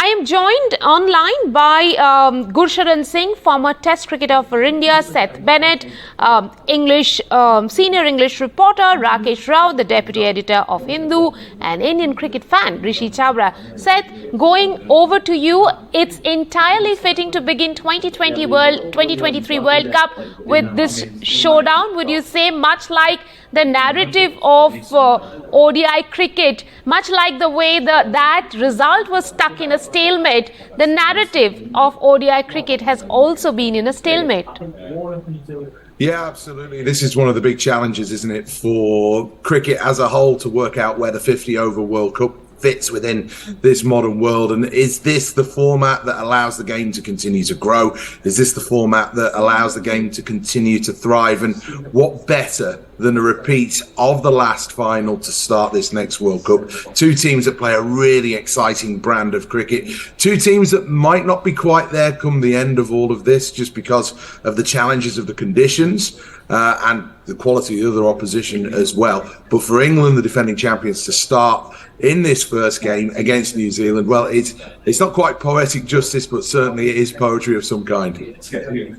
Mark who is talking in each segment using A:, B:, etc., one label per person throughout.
A: I am joined online by Gurusharan Singh, former Test cricketer for India, Seth Bennett, senior English reporter, Rakesh Rao, the deputy editor of Hindu, and Indian cricket fan, Rishi Chhabra. Seth, going over to you, it's entirely fitting to begin 2023 World Cup with this showdown. Would you say, much like the narrative of ODI cricket, much like the way that result was stuck in a stalemate, the narrative of ODI cricket has also been in a stalemate?
B: Yeah, absolutely. This is one of the big challenges, isn't it, for cricket as a whole, to work out where the 50-over World Cup fits within this modern world. And is this the format that allows the game to continue to grow? Is this the format that allows the game to continue to thrive? And what better than a repeat of the last final to start this next World Cup? Two teams that play a really exciting brand of cricket. Two teams that might not be quite there come the end of all of this, just because of the challenges of the conditions and the quality of the other opposition as well. But for England, the defending champions, to start in this first game against New Zealand, well, it's not quite poetic justice, but certainly it is poetry of some kind.
A: Gurusharan,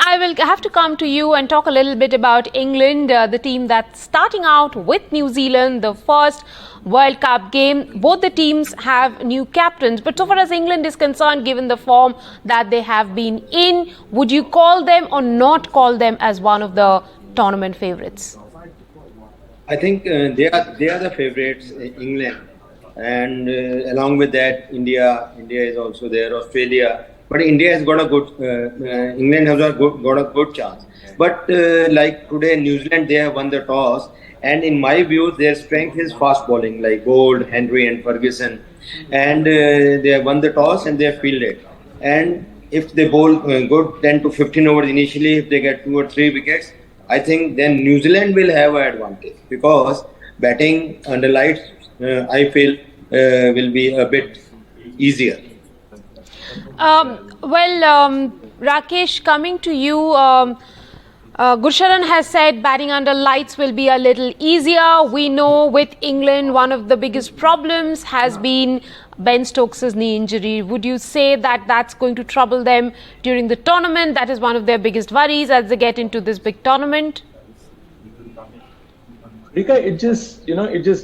A: I will have to come to you and talk a little bit about England, the team that's starting out with New Zealand, the first World Cup game. Both the teams have new captains, but so far as England is concerned, given the form that they have been in, would you call them or not call them as one of the tournament favourites?
C: I think they are the favourites, England, and along with that, India is also there, Australia. But India has got a good, England has got a good chance. But like today, New Zealand, they have won the toss, and in my view, their strength is fast bowling, like Gold, Henry, and Ferguson, and they have won the toss and they have fielded. And if they bowl good 10 to 15 overs initially, if they get 2 or 3 wickets, I think then New Zealand will have an advantage, because batting under lights, I feel, will be a bit easier.
A: Rakesh, coming to you, Gurusharan has said batting under lights will be a little easier. We know with England, one of the biggest problems has been Ben Stokes' knee injury. Would you say that that's going to trouble them during the tournament? That is one of their biggest worries as they get into this big tournament.
D: Rika, it just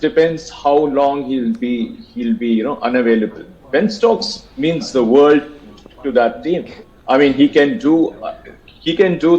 D: depends how long he'll be unavailable. Ben Stokes means the world to that team. I mean, he can do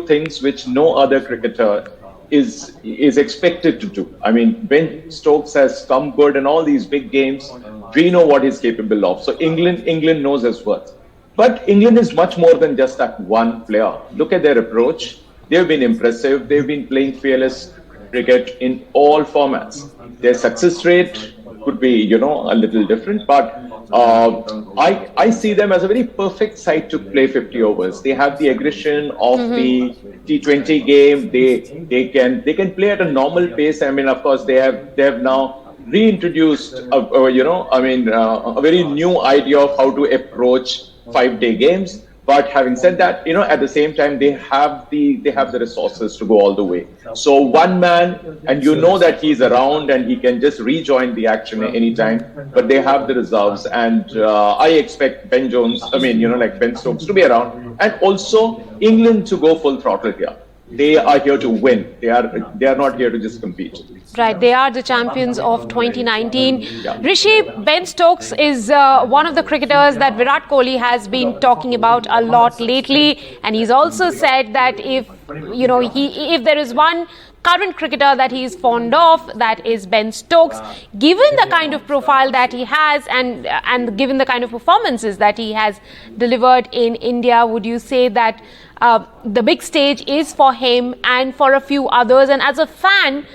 D: things which no other cricketer is expected to do. I mean, Ben Stokes has come good in all these big games. We know what he's capable of. So England knows his worth. But England is much more than just that one player. Look at their approach. They've been impressive. They've been playing fearless cricket in all formats. Their success rate could be, a little different, but I see them as a very perfect side to play 50 overs. They have the aggression of the T20 game. They can play at a normal pace. I mean, of course, they have now reintroduced a very new idea of how to approach 5-day games. But having said that, at the same time, they have the resources to go all the way. So one man, and that he's around and he can just rejoin the action anytime. But they have the reserves, and I expect Ben Stokes to be around, and also England to go full throttle here. They are here to win. They are not here to just compete.
A: Right, they are the champions of 2019. Yeah. Rishi, Ben Stokes is one of the cricketers that Virat Kohli has been talking about a lot lately, and he's also said that if there is one current cricketer that he is fond of, that is Ben Stokes. Given the kind of profile that he has and given the kind of performances that he has delivered in India, would you say that the big stage is for him and for a few others? And as a fan,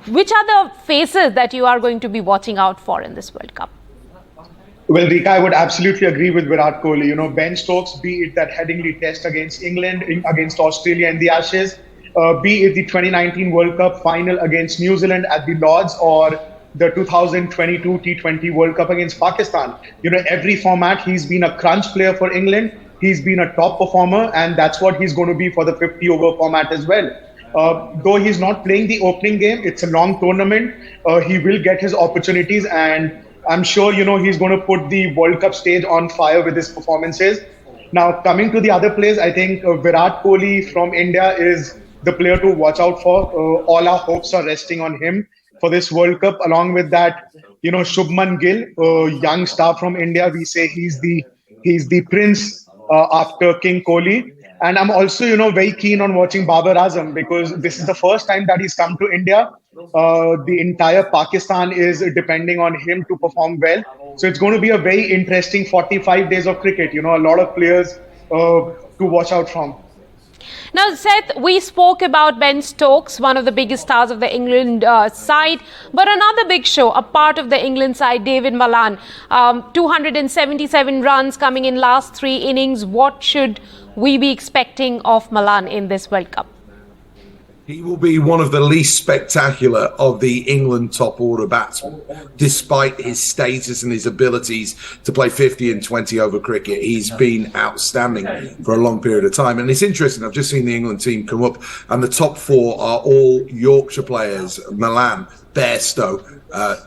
A: which are the faces that you are going to be watching out for in this World Cup?
E: Well, Rika, I would absolutely agree with Virat Kohli. Ben Stokes, be it that Headingley Test against England, against Australia in the Ashes, be it the 2019 World Cup final against New Zealand at the Lords, or the 2022 T20 World Cup against Pakistan. Every format, he's been a crunch player for England. He's been a top performer, and that's what he's going to be for the 50-over format as well. Though he's not playing the opening game, it's a long tournament. He will get his opportunities, and I'm sure, he's going to put the World Cup stage on fire with his performances. Now, coming to the other players, I think Virat Kohli from India is the player to watch out for. All our hopes are resting on him for this World Cup. Along with that, Shubman Gill, young star from India, we say he's the prince after King Kohli. And I'm also, very keen on watching Babar Azam because this is the first time that he's come to India. The entire Pakistan is depending on him to perform well. So it's going to be a very interesting 45 days of cricket. A lot of players to watch out from.
A: Now, Seth, we spoke about Ben Stokes, one of the biggest stars of the England side. But another big show, a part of the England side, David Malan. 277 runs coming in last 3 innings. What should we be expecting of Malan in this World Cup?
B: He will be one of the least spectacular of the England top order batsmen, despite his status and his abilities to play 50 and 20 over cricket. He's been outstanding for a long period of time. And it's interesting, I've just seen the England team come up, and the top 4 are all Yorkshire players: Malan, Bairstow,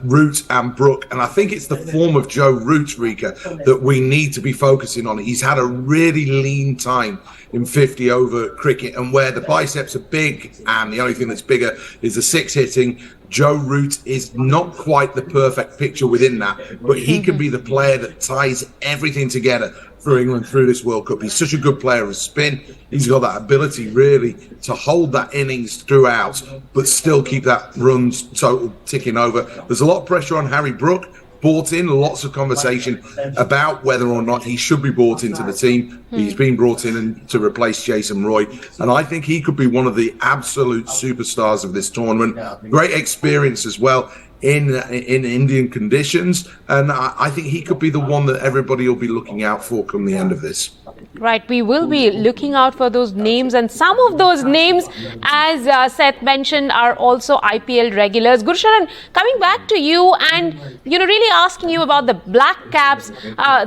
B: Root and Brook. And I think it's the form of Joe Root, Rika, that we need to be focusing on. He's had a really lean time in 50 over cricket, and where the biceps are big and the only thing that's bigger is the 6 hitting, Joe Root is not quite the perfect picture within that, but he can be the player that ties everything together for England through this World Cup. He's such a good player of spin. He's got that ability really to hold that innings throughout, but still keep that runs total ticking over. There's a lot of pressure on Harry Brook. Brought in, lots of conversation about whether or not he should be brought into the team. He's been brought in to replace Jason Roy, and I think he could be one of the absolute superstars of this tournament. Great experience as well in Indian conditions, and I think he could be the one that everybody will be looking out for come the end of this.
A: Right, we will be looking out for those names, and some of those names, as Seth mentioned, are also IPL regulars. Gurusharan, coming back to you and really asking you about the Black Caps.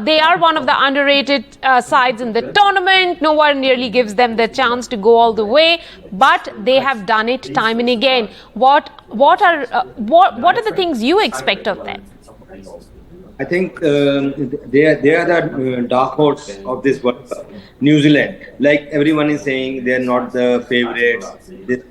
A: They are one of the underrated sides in the tournament. No one really gives them the chance to go all the way, but they have done it time and again. What are the things you expect of them?
C: I think they are the dark horse of this World Cup. New Zealand, like everyone is saying, they are not the favorites,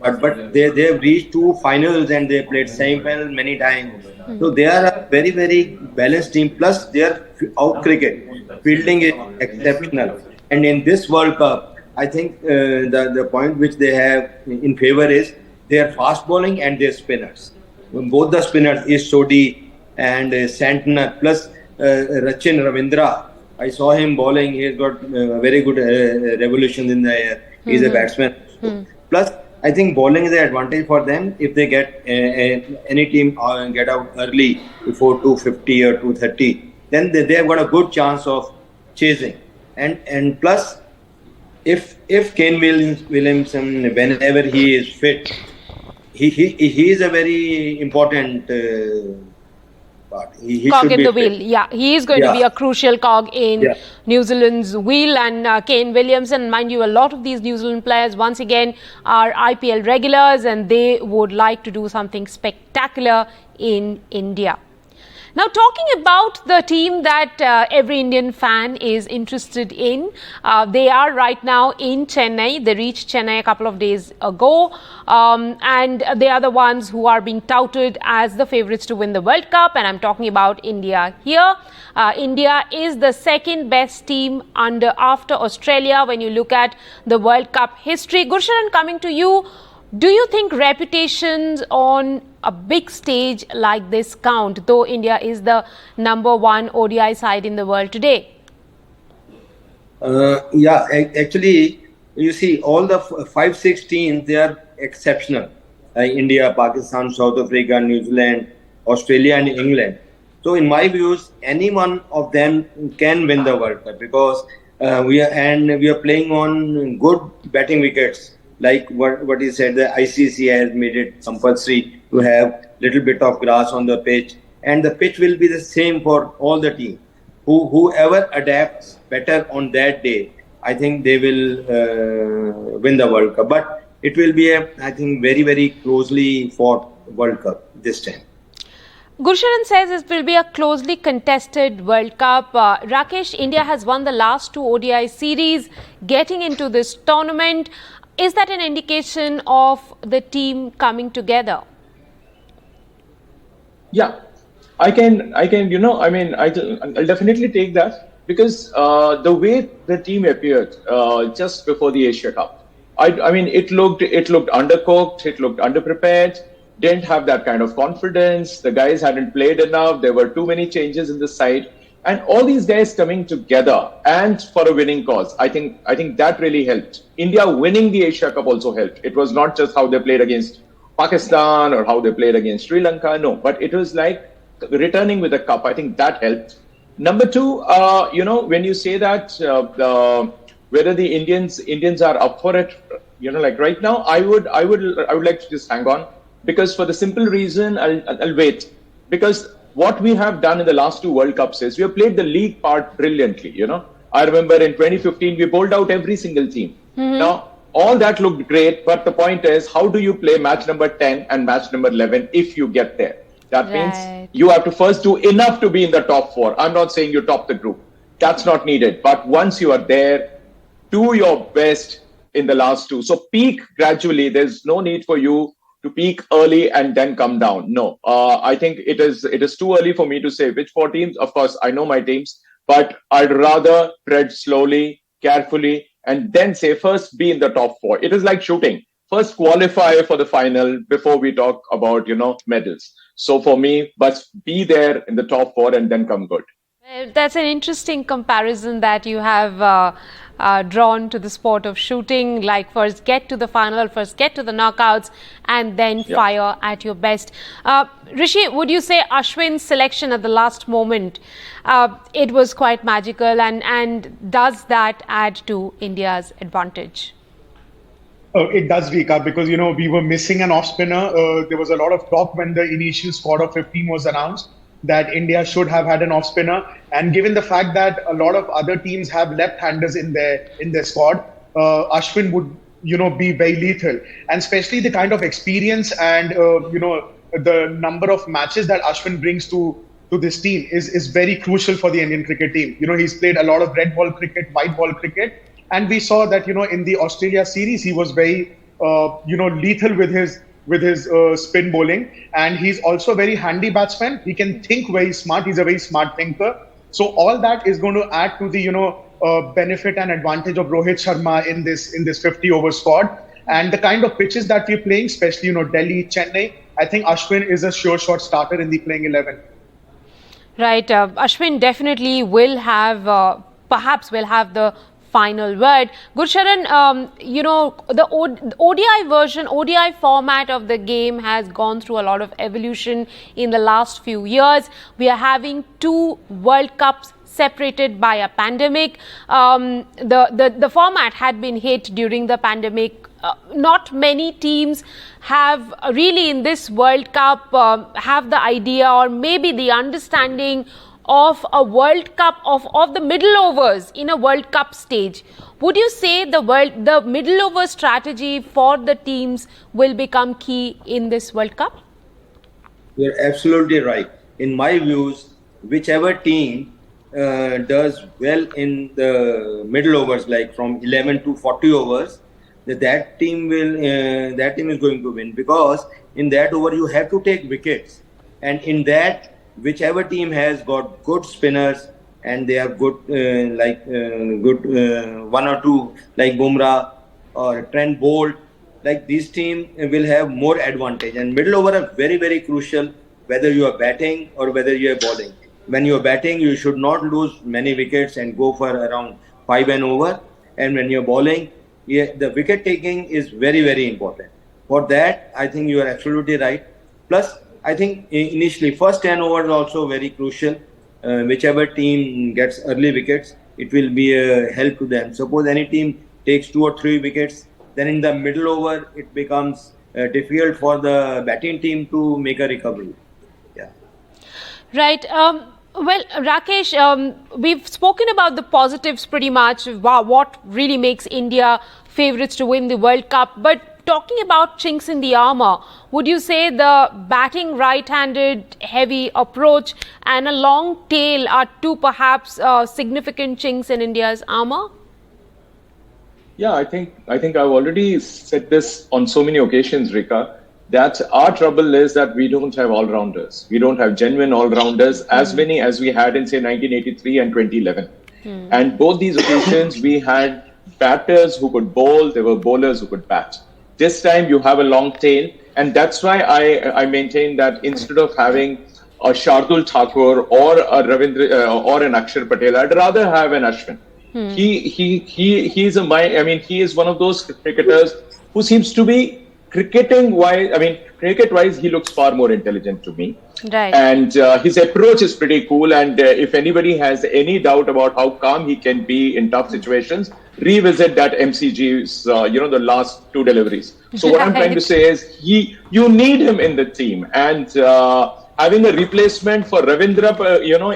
C: but they have reached 2 finals and they played semi-final many times. So they are a very, very balanced team. Plus, their out cricket fielding is exceptional. And in this World Cup, I think the point which they have in favor is their fast bowling and their spinners. Both the spinners is Sodhi and Santner, plus Rachin Ravindra. I saw him bowling. He's got very good revolutions in the air. He's a batsman. Plus, I think bowling is an advantage for them. If they get any team get out early before 250 or 230, then they have got a good chance of chasing. And plus, if Kane Williamson, whenever he is fit, he is a very important part. He
A: cog
C: should
A: in
C: be
A: the
C: fit.
A: wheel. Yeah, he is going to be a crucial cog in New Zealand's wheel. And Kane Williamson, mind you, a lot of these New Zealand players, once again, are IPL regulars, and they would like to do something spectacular in India. Now, talking about the team that every Indian fan is interested in, they are right now in Chennai. They reached Chennai a couple of days ago, and they are the ones who are being touted as the favourites to win the World Cup, and I'm talking about India here. India is the second best team after Australia when you look at the World Cup history. Gurusharan, coming to you, do you think reputations on a big stage like this count, though India is the #1 ODI side in the world today?
C: Actually, you see, all the 5-6 teams, they are exceptional. India, Pakistan, South Africa, New Zealand, Australia and England. So in my views, any one of them can win the World Cup because we are playing on good batting wickets. Like what he said, the ICC has made it compulsory to have little bit of grass on the pitch, and the pitch will be the same for all the team. Whoever adapts better on that day, I think they will win the World Cup. But it will be I think, very, very closely fought World Cup this time.
A: Gurusharan says it will be a closely contested World Cup. Rakesh, India has won the last two ODI series, getting into this tournament. Is that an indication of the team coming together?
D: Yeah, I'll definitely take that because the way the team appeared just before the Asia Cup, it looked undercooked, it looked underprepared, didn't have that kind of confidence. The guys hadn't played enough. There were too many changes in the side, and all these guys coming together and for a winning cause. I think that really helped. India winning the Asia Cup also helped. It was not just how they played against Pakistan or how they played against Sri Lanka. No, but it was like returning with a cup. I think that helped. Number two, when you say that whether the Indians are up for it, like right now, I would like to just hang on because for the simple reason I'll wait because what we have done in the last two World Cups is we have played the league part brilliantly. I remember in 2015 we bowled out every single team. Now all that looked great, but the point is, how do you play match number 10 and match number 11 if you get there? That means you have to first do enough to be in the top four. I'm not saying you top the group. That's not needed. But once you are there, do your best in the last two. So peak gradually. There's no need for you to peak early and then come down. No, I think it is too early for me to say which four teams. Of course, I know my teams, but I'd rather tread slowly, carefully, and then say first be in the top four. It is like shooting. First qualify for the final before we talk about, medals. So for me, but be there in the top four and then come good.
A: That's an interesting comparison that you have drawn to the sport of shooting, like first get to the final, first get to the knockouts and then fire at your best. Rishi, would you say Ashwin's selection at the last moment, it was quite magical and does that add to India's advantage?
E: It does, Rika, because, we were missing an off spinner. There was a lot of talk when the initial squad of 15 was announced that India should have had an off spinner. And given the fact that a lot of other teams have left-handers in their squad, Ashwin would, be very lethal. And especially the kind of experience and, the number of matches that Ashwin brings to this team is very crucial for the Indian cricket team. He's played a lot of red ball cricket, white ball cricket. And we saw that, in the Australia series, he was very, lethal with his spin bowling. And he's also a very handy batsman. He can think very smart. He's a very smart thinker. So all that is going to add to the, benefit and advantage of Rohit Sharma in this 50 over squad. And the kind of pitches that we're playing, especially, Delhi, Chennai, I think Ashwin is a sure shot starter in the playing 11.
A: Right. Ashwin definitely will have, perhaps will have the final word. Gurusharan, the ODI format of the game has gone through a lot of evolution in the last few years. We are having two World Cups separated by a pandemic. The format had been hit during the pandemic. Not many teams have really in this World Cup have the idea or maybe the understanding of a World Cup of the middle overs in a World Cup stage. Would you say the middle over strategy for the teams will become key in this World Cup?
C: You're absolutely right. In my views, whichever team does well in the middle overs, like from 11 to 40 overs, that team is going to win, because in that over you have to take wickets, and in that whichever team has got good spinners and they have good one or two like Bumrah or Trent Bolt, like this team will have more advantage. And middle over are very, very crucial, whether you are batting or whether you are bowling. When you are batting, you should not lose many wickets and go for around 5 and over. And when you are bowling, the wicket taking is very, very important. For that, I think you are absolutely right. Plus, I think initially first 10 overs also very crucial. Whichever team gets early wickets, it will be a help to them. Suppose any team takes 2 or 3 wickets, then in the middle over it becomes difficult for the batting team to make a recovery. Yeah.
A: Right. Well, Rakesh, we've spoken about the positives pretty much, what really makes India favourites to win the World Cup. But talking about chinks in the armour, would you say the batting right-handed heavy approach and a long tail are two perhaps significant chinks in India's armour?
D: Yeah, I think I've already said this on so many occasions, Rika, that our trouble is that we don't have all-rounders. We don't have genuine all-rounders, as many as we had in, say, 1983 and 2011. And both these occasions, we had batters who could bowl, there were bowlers who could bat. This time, you have a long tail, and that's why I maintain that instead of having a Shardul Thakur or a Ravindra or an Akshar Patel, I'd rather have an Ashwin. He is one of those cricketers who seems to be cricket-wise, he looks far more intelligent to me.
A: Right.
D: And his approach is pretty cool. And if anybody has any doubt about how calm he can be in tough situations, revisit that MCG's, the last two deliveries. So what I'm trying to say is, you need him in the team. And having a replacement for Ravindra,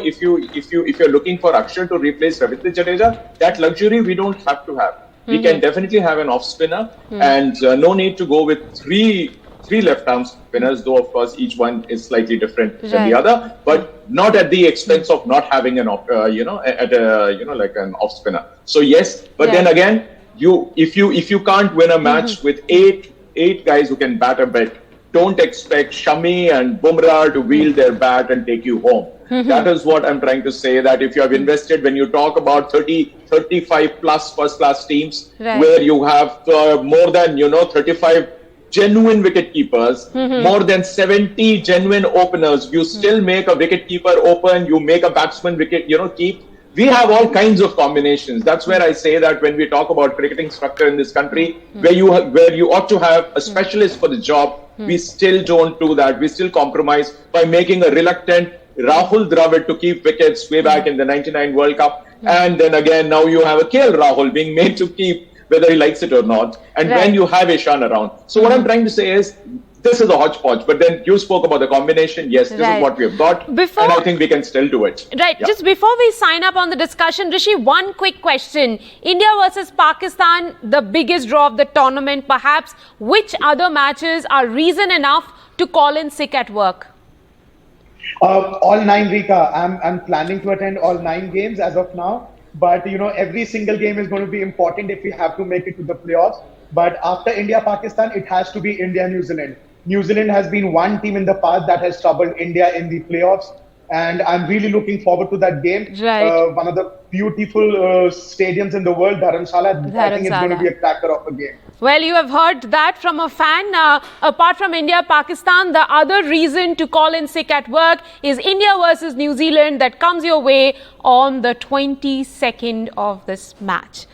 D: if you're looking for Akshar to replace Ravindra Jadeja, that luxury we don't have to have. We can definitely have an off spinner, and no need to go with three left-arm spinners, though of course each one is slightly different than the other, but not at the expense of not having an like an off spinner. So yes, but then again, if you can't win a match with eight guys who can bat a bit, don't expect Shami and Bumrah to wield their bat and take you home. That is what I'm trying to say, that if you have invested, when you talk about 35 plus first-class teams, where you have more than, 35 genuine wicket keepers, more than 70 genuine openers, you still make a wicket keeper open, you make a batsman wicket, keep. We have all kinds of combinations. That's where I say that when we talk about cricketing structure in this country, where you ought to have a specialist for the job, we still don't do that. We still compromise by making a reluctant Rahul Dravid to keep wickets way back in the 99 World Cup. And then again, now you have a KL Rahul being made to keep, whether he likes it or not. And when you have Ishan around. So what I'm trying to say is, this is a hodgepodge. But then you spoke about the combination. Yes, this is what we have got. And I think we can still do it.
A: Right. Yeah. Just before we sign up on the discussion, Rishi, one quick question. India versus Pakistan, the biggest draw of the tournament, perhaps. Which other matches are reason enough to call in sick at work?
E: All 9, Rika. I'm planning to attend all 9 games as of now. But, every single game is going to be important if we have to make it to the playoffs. But after India-Pakistan, it has to be India-New Zealand. New Zealand has been one team in the past that has troubled India in the playoffs. And I'm really looking forward to that game.
A: Right.
E: One of the beautiful stadiums in the world, Dharamshala. I think it's going to be a cracker of a game.
A: Well, you have heard that from a fan. Apart from India, Pakistan, the other reason to call in sick at work is India versus New Zealand that comes your way on the 22nd of this match.